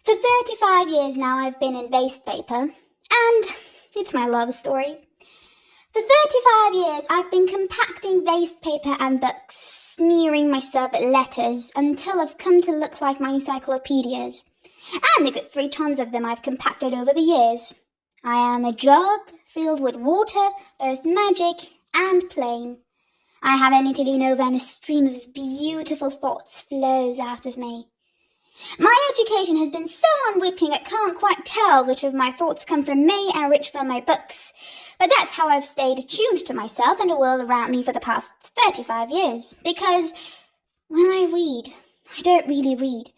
For 35 years now I've been in waste paper, and it's my love story. For 35 years I've been compacting waste paper and books, smearing myself with letters until I've come to look like my encyclopedias. And the good 3 tons of them I've compacted over the years. I am a jug filled with water, both magic and plain. I have only to lean over and a stream of beautiful thoughts flows out of me. My education has been so unwitting I can't quite tell which of my thoughts come from me and which from my books. But that's how I've stayed attuned to myself and the world around me for the past 35 years. Because when I read, I don't really read.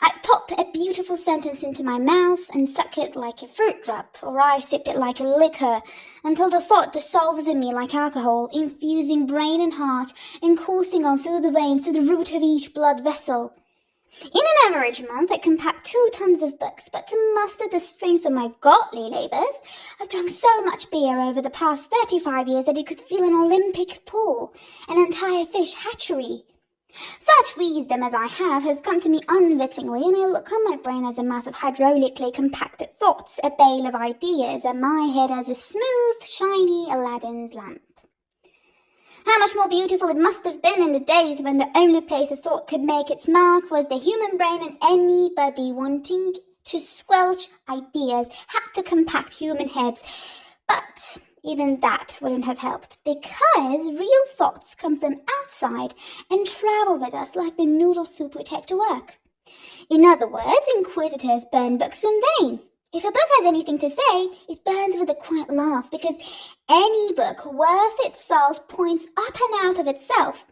I pop a beautiful sentence into my mouth and suck it like a fruit drop, or I sip it like a liquor, until the thought dissolves in me like alcohol, infusing brain and heart, and coursing on through the veins to the root of each blood vessel. In an average month, I compact 2 tons of books, but to muster the strength of my godly labours, I've drunk so much beer over the past 35 years that it could fill an Olympic pool, an entire fish hatchery. Such wisdom as I have has come to me unwittingly, and I look on my brain as a mass of hydraulically compacted thoughts, a bale of ideas, and my head as a smooth, shiny Aladdin's lamp. How much more beautiful it must have been in the days when the only place a thought could make its mark was the human brain, and anybody wanting to squelch ideas had to compact human heads. But even that wouldn't have helped, because real thoughts come from outside and travel with us like the noodle soup we take to work. In other words, inquisitors burn books in vain. If a book has anything to say, it burns with a quiet laugh, because any book worth its salt points up and out of itself.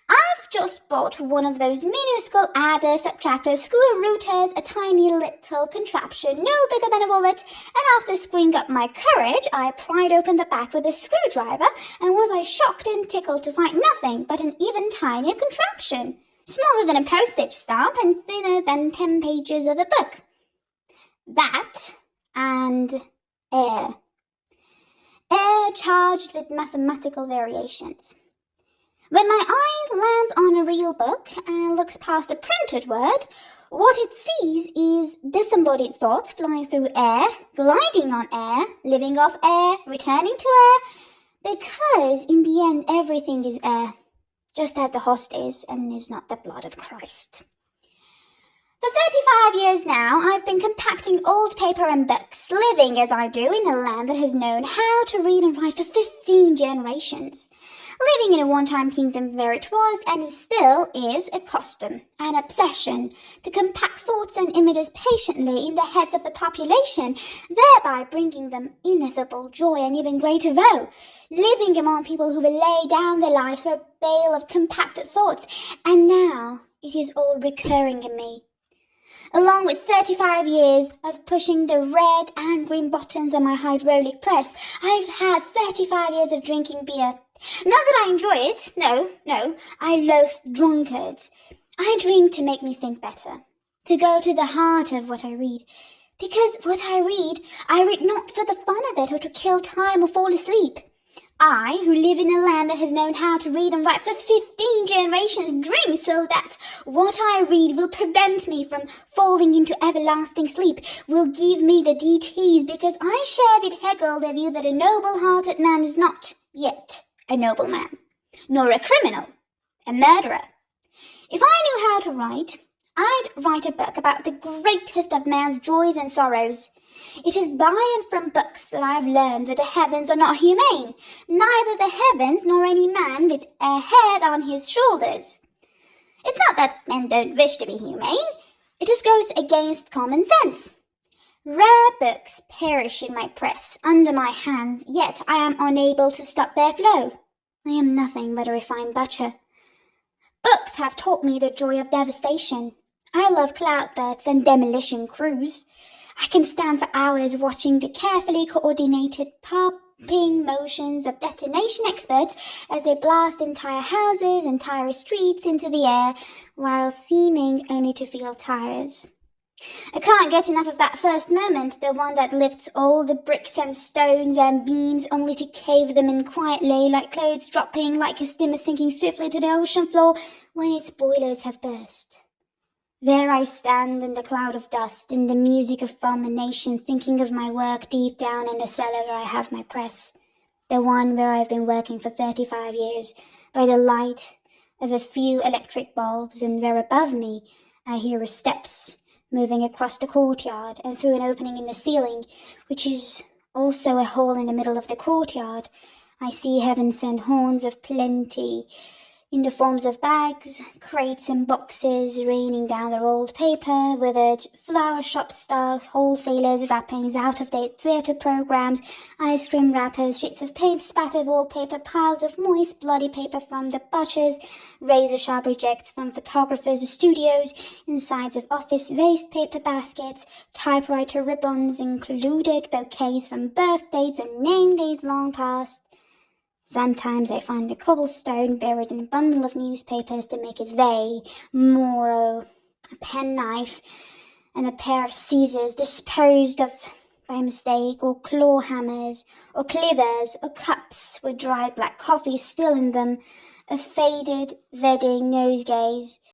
I've just bought one of those minuscule adders, subtractors, square rooters, a tiny little contraption no bigger than a wallet, and after screwing up my courage, I pried open the back with a screwdriver, and was I shocked and tickled to find nothing but an even tinier contraption, smaller than a postage stamp and thinner than 10 pages of a book. That and air. Air charged with mathematical variations. When my eye lands on a real book and looks past a printed word, what it sees is disembodied thoughts flying through air, gliding on air, living off air, returning to air, because in the end everything is air, just as the host is and is not the blood of Christ. For 35 years now, I've been compacting old paper and books, living as I do in a land that has known how to read and write for 15 generations. Living in a one-time kingdom where it was and still is a custom, an obsession, to compact thoughts and images patiently in the heads of the population, thereby bringing them ineffable joy and even greater woe. Living among people who will lay down their lives for a bale of compacted thoughts, and now it is all recurring in me. Along with 35 years of pushing the red and green buttons on my hydraulic press, I've had 35 years of drinking beer. Not that I enjoy it, no, I loathe drunkards. I drink to make me think better, to go to the heart of what I read. Because what I read not for the fun of it or to kill time or fall asleep. I, who live in a land that has known how to read and write for 15 generations, drink so that what I read will prevent me from falling into everlasting sleep, will give me the DTs, because I share with Hegel the view that a noble-hearted man is not yet a noble man, nor a criminal, a murderer. If I knew how to write, I'd write a book about the greatest of man's joys and sorrows. It is by and from books that I've learned that the heavens are not humane, neither the heavens nor any man with a head on his shoulders. It's not that men don't wish to be humane, it just goes against common sense. Rare books perish in my press, under my hands, yet I am unable to stop their flow. I am nothing but a refined butcher. Books have taught me the joy of devastation. I love cloudbursts and demolition crews. I can stand for hours watching the carefully coordinated popping motions of detonation experts as they blast entire houses, entire streets into the air, while seeming only to feel tires. I can't get enough of that first moment, the one that lifts all the bricks and stones and beams only to cave them in quietly, like clothes dropping, like a steamer sinking swiftly to the ocean floor when its boilers have burst. There I stand in the cloud of dust, in the music of fulmination, thinking of my work deep down in the cellar where I have my press, the one where I've been working for 35 years, by the light of a few electric bulbs, and where above me I hear steps moving across the courtyard, and through an opening in the ceiling, which is also a hole in the middle of the courtyard, I see heaven-sent horns of plenty, in the forms of bags, crates and boxes raining down the rolled paper, withered flower shop stuff, wholesalers' wrappings, out-of-date theatre programmes, ice cream wrappers, sheets of paint, spattered wallpaper, piles of moist, bloody paper from the butchers, razor-sharp rejects from photographers' studios, insides of office waste paper baskets, typewriter ribbons included, bouquets from birthdays and name days long past. Sometimes I find a cobblestone buried in a bundle of newspapers to make it weigh more, a penknife and a pair of scissors disposed of by mistake, or claw hammers, or clivers, or cups with dried black coffee still in them, a faded wedding nosegays,